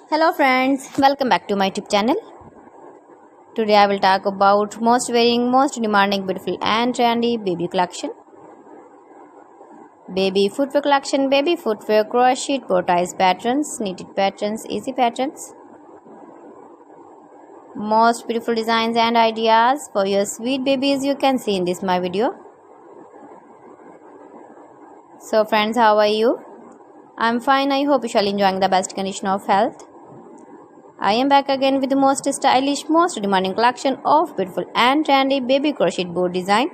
Hello friends, welcome back to my YouTube channel. Today I will talk about most wearing, most demanding, beautiful and trendy baby collection. Baby footwear collection, baby footwear, crochet, bow ties patterns, knitted patterns, easy patterns. Most beautiful designs and ideas for your sweet babies you can see in this my video. So friends, how are you? I'm fine. I hope you shall enjoying the best condition of health. I am back again with the most stylish, most demanding collection of beautiful and trendy baby crochet board design.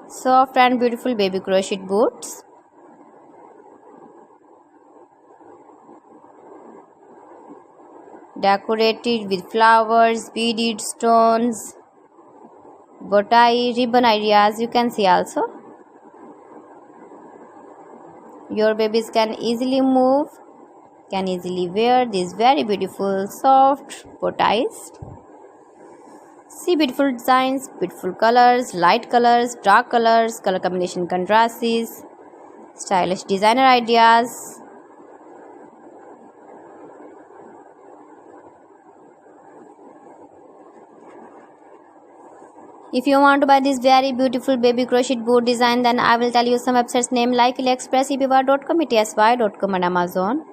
Soft and beautiful baby crochet boards. Decorated with flowers, beaded stones, bow tie, ribbon ideas you can see also. Your babies can easily move, can easily wear these very beautiful soft bow ties. See beautiful designs, beautiful colors, light colors, dark colors, color combination contrasts, stylish designer ideas. If you want to buy this very beautiful baby crochet board design, then I will tell you some websites name like AliExpress, eBay.com, ETSY.com and Amazon.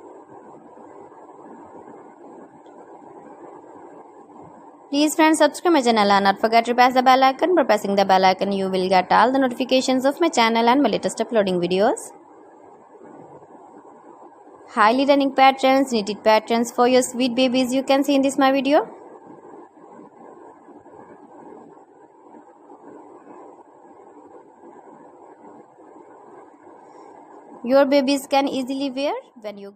Please friends, subscribe my channel and not forget to press the bell icon. By pressing the bell icon, you will get all the notifications of my channel and my latest uploading videos. Highly running patterns, knitted patterns for your sweet babies you can see in this my video. Your babies can easily wear when you go.